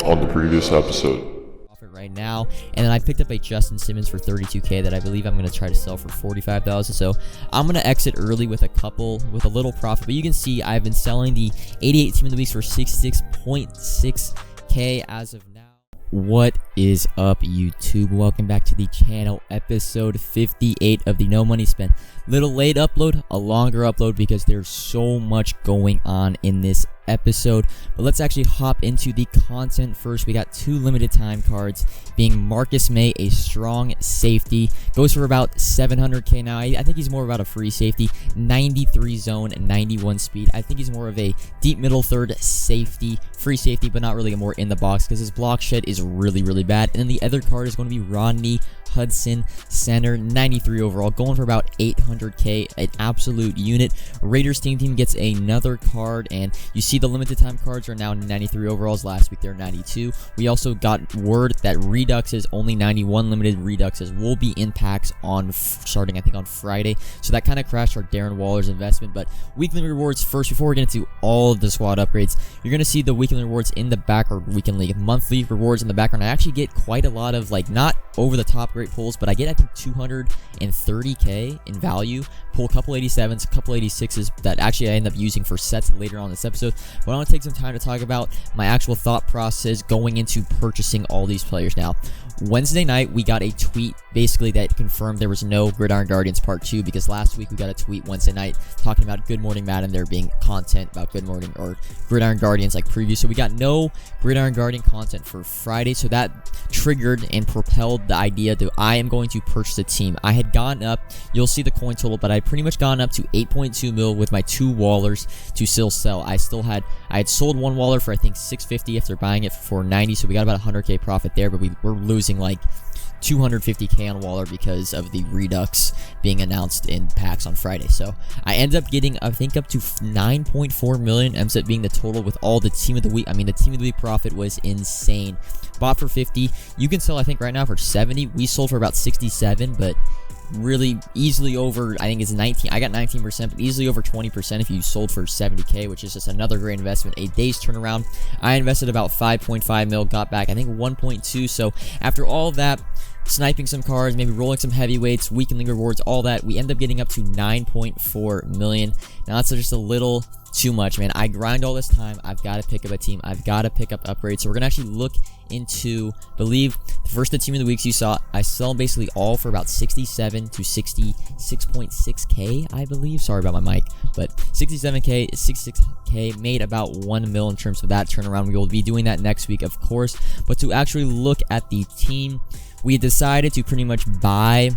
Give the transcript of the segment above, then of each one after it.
on the previous episode. Right now, and then I picked up a Justin Simmons for 32k that I believe I'm going to try to sell for 45,000. So I'm going to exit early with a little profit, but you can see I've been selling the 88 team of the weeks for 66.6k as of now. What is up, YouTube? Welcome back to the channel, episode 58 of the No Money Spent. Little late upload, a longer upload because there's so much going on in this episode, but let's actually hop into the content first. We got two limited time cards, being Marcus Maye, a strong safety, goes for about 700k now. I think he's more about a free safety, 93 zone, 91 speed. I think he's more of a deep middle third safety, free safety, but not really more in the box because his block shed is really bad. And then the other card is going to be Rodney Hudson, center, 93 overall, going for about 800k, an absolute unit. Raiders team gets another card, and you see the limited time cards are now 93 overalls. Last week they're 92. We also got word that Reduxes, only 91 limited Reduxes, will be in packs on starting I think on Friday. So that kind of crashed our Darren Waller's investment. But weekly rewards first, before we get into all of the squad upgrades, you're going to see the weekly rewards in the background. Weekend league monthly rewards in the background. I actually get quite a lot of, like, not over the top great pulls, but I get I think 230k in value. Pull a couple 87s, a couple 86s that actually I end up using for sets later on in this episode. But I want to take some time to talk about my actual thought process going into purchasing all these players. Now, Wednesday night we got a tweet basically that confirmed there was no Gridiron Guardians Part 2, because last week we got a tweet Wednesday night talking about Good Morning Madden, there being content about Good Morning or Gridiron Guardians like preview. So we got no Gridiron Guardian content for Friday, so that triggered and propelled the idea that I am going to purchase a team. I had gone up, you'll see the coin total, but I pretty much gone up to 8.2 mil with my two Wallers to still sell. I had sold one Waller for I think 650 after buying it for 490, so we got about 100k profit there, but we're losing like 250k on Waller because of the Redux being announced in packs on Friday. So I ended up getting, I think, up to 9.4 million, ends up being the total with all the team of the week. I mean, the team of the week profit was insane. Bought for 50. You can sell, I think, right now for 70. We sold for about 67, but really easily over, I think it's 19. I got 19%, but easily over 20% if you sold for 70k, which is just another great investment. A day's turnaround. I invested about 5.5 mil, got back I think 1.2. So after all of that, sniping some cards, maybe rolling some heavyweights, weekly rewards, all that, we end up getting up to 9.4 million. Now that's just a little too much, man. I grind all this time. I've got to pick up a team. I've got to pick up upgrades. So we're gonna actually look into, believe the first team of the weeks you saw, I sell them basically all for about 67 to 66.6k, I believe. Sorry about my mic, but 67k, 66k, made about 1 mil in terms of that turnaround. We will be doing that next week, of course. But to actually look at the team, we decided to pretty much buy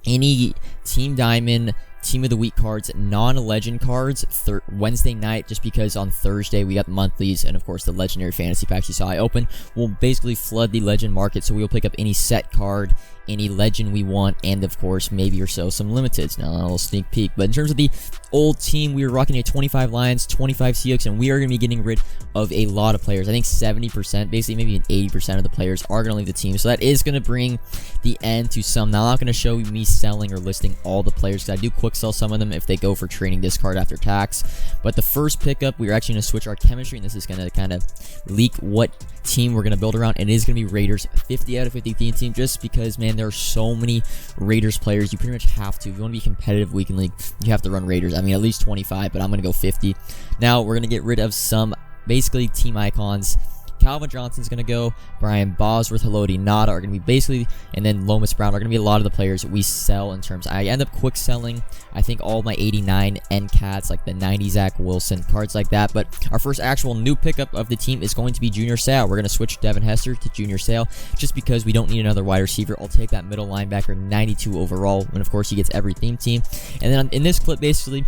any Team Diamond Team of the Week cards, non-legend cards, Wednesday night, just because on Thursday we got the monthlies and of course the legendary fantasy packs you saw I open. We'll basically flood the legend market, so we'll pick up any set card, any legend we want, and of course maybe or so some limiteds. Now a little sneak peek, but in terms of the old team, we were rocking a 25 Lions, 25 Seahawks, and we are going to be getting rid of a lot of players. I think 70%, basically maybe an 80% of the players are going to leave the team, so that is going to bring the end to some. Now I'm not going to show you me selling or listing all the players because I do quick sell some of them if they go for trading discard after tax. But the first pickup, we're actually going to switch our chemistry, and this is going to kind of leak what team we're going to build around. It is going to be Raiders, 50 out of 50 team, just because, man, there are so many Raiders players. You pretty much have to. If you want to be competitive weekend league, you have to run Raiders. I mean, at least 25, but I'm going to go 50. Now, we're going to get rid of some, basically, team icons. Calvin Johnson's going to go. Brian Bosworth, Haloti Ngata are going to be basically, and then Lomas Brown are going to be a lot of the players we sell in terms. I end up quick selling, I think, all my 89 NCATs, like the 90 Zach Wilson, cards like that. But our first actual new pickup of the team is going to be Junior Seau. We're going to switch Devin Hester to Junior Seau just because we don't need another wide receiver. I'll take that middle linebacker, 92 overall, and of course he gets every theme team. And then in this clip, basically,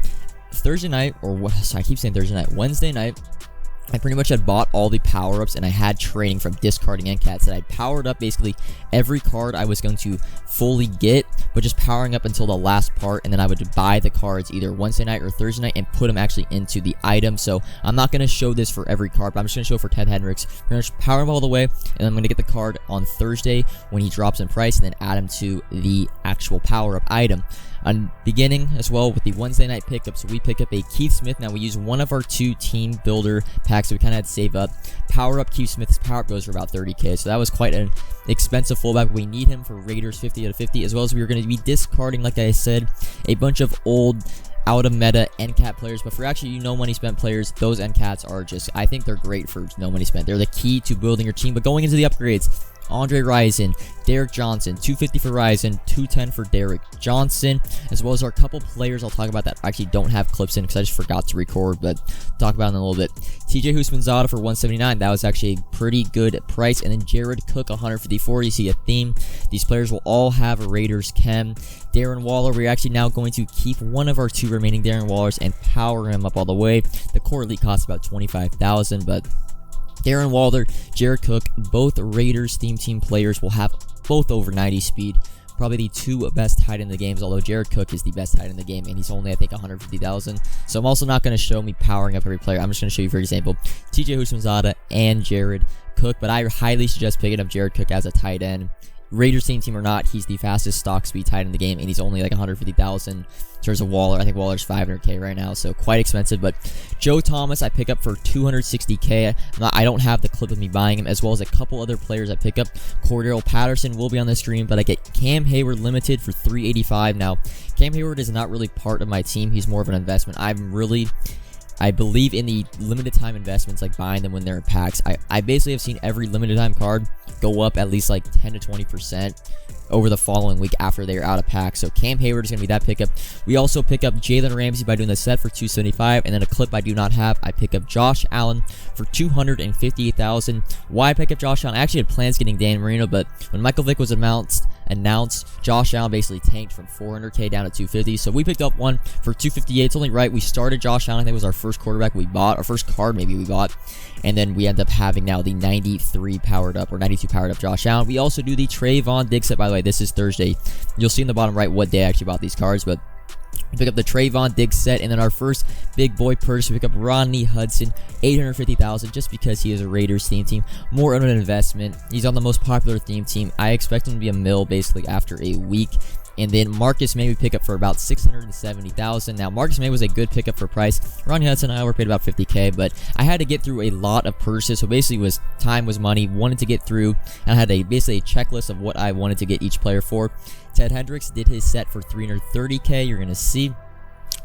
Thursday night, or what? Sorry, I keep saying Thursday night. Wednesday night, I pretty much had bought all the power-ups, and I had trading from discarding NCATs that I powered up basically every card I was going to fully get, but just powering up until the last part, and then I would buy the cards either Wednesday night or Thursday night and put them actually into the item. So I'm not going to show this for every card, but I'm just going to show for Ted Hendricks. I'm going to power him all the way, and I'm going to get the card on Thursday when he drops in price, and then add him to the actual power-up item. Beginning as well with the Wednesday night pickup, so we pick up a Keith Smith. Now we use one of our 2 team builder packs, so we kind of had to save up. Power up Keith Smith's power up goes for about 30k, so that was quite an expensive fullback. We need him for Raiders 50 out of 50, as well as we were going to be discarding, like I said, a bunch of old out of meta end cap players. But for actually no money spent players, those end caps are just, I think they're great for no money spent. They're the key to building your team. But going into the upgrades, Rison, Derrick Johnson, 250 for Rison, 210 for Derrick Johnson, as well as our couple players I'll talk about that I actually don't have clips in because I just forgot to record, but talk about it in a little bit. Houshmandzadeh for 179, that was actually a pretty good price. And then Jared Cook 154. You see a theme, these players will all have a Raiders chem. Darren Waller, we're actually now going to keep one of our 2 remaining Darren Wallers and power him up all the way. The core elite costs about 25,000, but Darren Waller, Jared Cook, both Raiders theme team players will have both over 90 speed. Probably the 2 best tight end in the games, although Jared Cook is the best tight end in the game, and he's only, I think, 150,000. So I'm also not going to show me powering up every player. I'm just going to show you, for example, Houshmandzadeh and Jared Cook, but I highly suggest picking up Jared Cook as a tight end. Raiders team or not, he's the fastest stock speed tight end in the game, and he's only like 150,000. In terms of Waller, I think Waller's 500k right now, so quite expensive. But Joe Thomas I pick up for 260k. I don't have the clip of me buying him, as well as a couple other players I pick up. Cordarrelle Patterson will be on the screen, but I get Cam Hayward limited for 385. Now, Cam Hayward is not really part of my team. He's more of an investment. I believe in the limited time investments, like buying them when they're in packs. I basically have seen every limited time card go up at least like 10 to 20% over the following week after they're out of packs. So Cam Hayward is going to be that pickup. We also pick up Jalen Ramsey by doing the set for 275, and then a clip I do not have. I pick up Josh Allen for 258,000. Why I pick up Josh Allen? I actually had plans getting Dan Marino, but when Michael Vick was announced, Josh Allen basically tanked from 400k down to 250. So we picked up one for 258. It's only right. We started Josh Allen. I think it was our first quarterback we bought, our first card maybe we bought. And then we end up having now the 93 powered up, or 92 powered up Josh Allen. We also do the Trayvon Diggs set, by the way. This is Thursday. You'll see in the bottom right what day I actually bought these cards, but we pick up the Trayvon Diggs set, and then our first big boy purchase, we pick up Rodney Hudson, 850,000, just because he is a Raiders theme team. More of an investment. He's on the most popular theme team. I expect him to be a mill basically after a week. And then Marcus Maye we pick up for about 670,000. Now, Marcus Maye was a good pickup for price. Rodney Hudson I overpaid about 50k, but I had to get through a lot of purchases. So basically, time was money. Wanted to get through, and I had basically a checklist of what I wanted to get each player for. Ted Hendricks did his set for 330k. You're gonna see,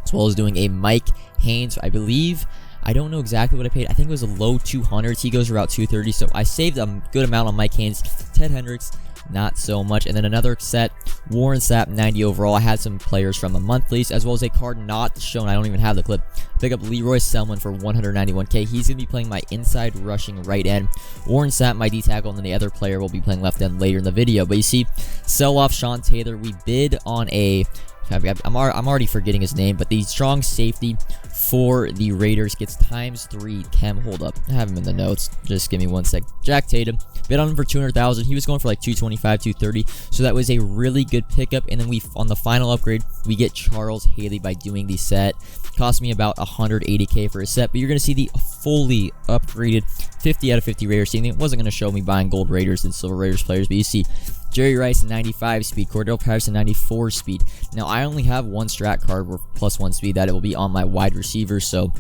as well as doing a Mike Haynes. I believe, I don't know exactly what I paid. I think it was a low 200s. He goes for about 230. So I saved a good amount on Mike Haynes. Ted Hendricks, not so much. And then another set, Warren Sapp, 90 overall. I had some players from the monthlies, as well as a card not shown. I don't even have the clip. Pick up Leroy Selman for 191k. He's going to be playing my inside rushing right end. Warren Sapp, my D tackle, and then the other player will be playing left end later in the video. But you see, sell off Sean Taylor. We bid on a, I'm already forgetting his name, but the strong safety for the Raiders gets ×3 chem. Hold up, I have him in the notes. Just give me one sec. Jack Tatum, bid on him for 200,000. He was going for like 225, 230. So that was a really good pickup. And then on the final upgrade, we get Charles Haley by doing the set. Cost me about 180k for a set, but you're going to see the fully upgraded 50 out of 50 Raiders team. It wasn't going to show me buying gold Raiders and silver Raiders players, but you see Jerry Rice 95 speed, Cordarrelle Patterson 94 speed. Now I only have one strat card with +1 speed that it will be on my wide receiver, so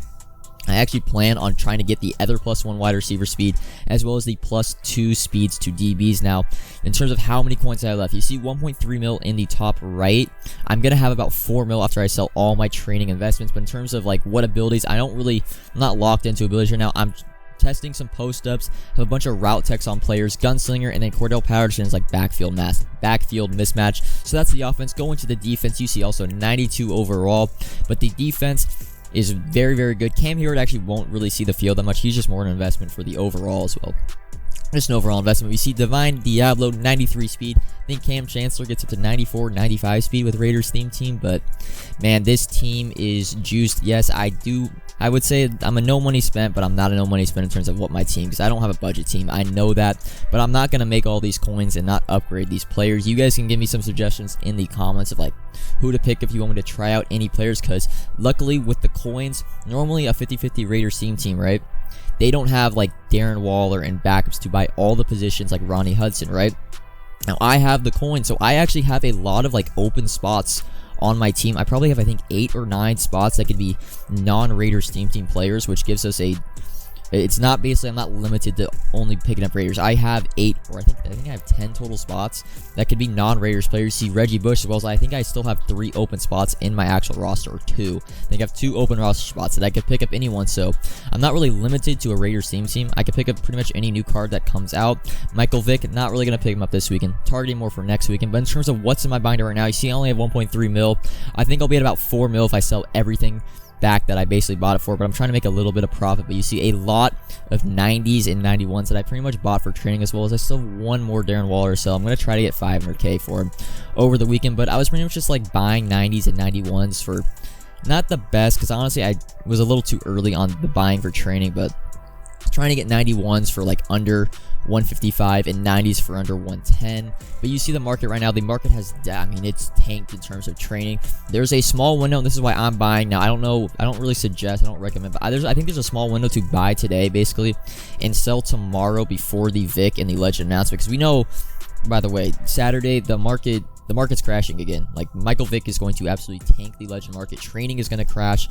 I actually plan on trying to get the other +1 wide receiver speed, as well as the +2 speeds to DBs. Now, in terms of how many coins I have left, you see 1.3 mil in the top right. I'm going to have about 4 mil after I sell all my training investments, but in terms of like what abilities, I'm not locked into abilities right now. I'm testing some post-ups, have a bunch of route techs on players, gunslinger, and then Cordarrelle Patterson is like backfield mismatch. So that's the offense. Going to the defense, you see also 92 overall, but the defense is very, very good. Cam Hayward actually won't really see the field that much. He's just more an investment for the overall as well. Just an overall investment. We see Divine Deablo, 93 speed. I think Cam Chancellor gets up to 94, 95 speed with Raiders theme team, but man, this team is juiced. Yes, I would say I'm a no money spent, but I'm not a no money spent in terms of what my team, because I don't have a budget team. I know that, but I'm not going to make all these coins and not upgrade these players. You guys can give me some suggestions in the comments of like who to pick if you want me to try out any players, because luckily with the coins, normally a 50-50 Raiders team, right? They don't have like Darren Waller and backups to buy all the positions like Rodney Hudson, right? Now I have the coin, so I actually have a lot of like open spots on my team. I probably have, I think, 8 or 9 spots that could be non-Raiders team players, which gives us a... It's not basically, I'm not limited to only picking up Raiders. I have 8, or I think I have 10 total spots that could be non-Raiders players. You see Reggie Bush, as well as I think I still have 3 open spots in my actual roster, or 2. I think I have 2 open roster spots that I could pick up anyone, so I'm not really limited to a Raiders team. I could pick up pretty much any new card that comes out. Michael Vick, not really going to pick him up this weekend. Targeting more for next weekend, but in terms of what's in my binder right now, you see I only have 1.3 mil. I think I'll be at about 4 mil if I sell everything back that I basically bought it for, but I'm trying to make a little bit of profit. But you see a lot of 90s and 91s that I pretty much bought for training, as well as I still have one more Darren Waller, so I'm going to try to get 500k for him over the weekend. But I was pretty much just like buying 90s and 91s for not the best, because honestly I was a little too early on the buying for training, but trying to get 91s for like under 155 and 90s for under 110. But you see the market right now, the market has, I mean, it's tanked in terms of training. There's a small window, and this is why I'm buying now. I don't know, I don't really suggest, I don't recommend, but I think there's a small window to buy today basically and sell tomorrow before the Vic and the Legend announcement, because we know, by the way, Saturday the market's crashing again. Like, Michael Vick is going to absolutely tank the Legend market. Training is going to crash.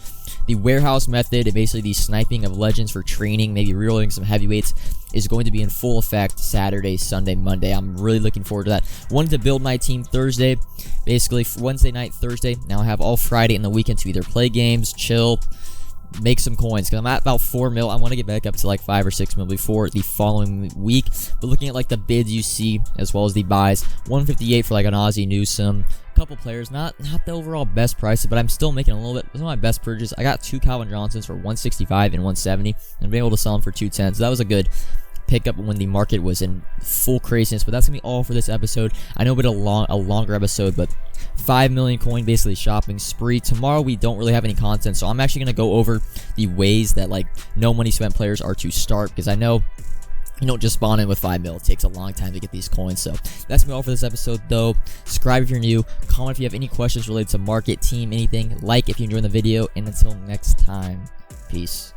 The warehouse method and basically the sniping of Legends for training, maybe rerolling some heavyweights, is going to be in full effect Saturday, Sunday, Monday. I'm really looking forward to that. Wanted to build my team Thursday, basically Wednesday night, Thursday. Now I have all Friday and the weekend to either play games, chill, make some coins, because I'm at about 4 mil. I want to get back up to like 5 or 6 mil before the following week. But looking at like the bids you see, as well as the buys, 158 for like an Ozzie Newsome, couple players, not the overall best prices, but I'm still making a little bit. Some of my best purchases, I got 2 Calvin Johnsons for 165 and 170, and been able to sell them for 210. So that was a good pickup when the market was in full craziness. But that's gonna be all for this episode. I know it's a longer episode, but 5 million coin basically shopping spree. Tomorrow we don't really have any content, so I'm actually gonna go over the ways that like no money spent players are to start, because I know you don't just spawn in with 5 mil. It takes a long time to get these coins. So that's gonna be all for this episode though. Subscribe if you're new, comment if you have any questions related to market, team, anything, like if you enjoyed the video, and until next time, peace.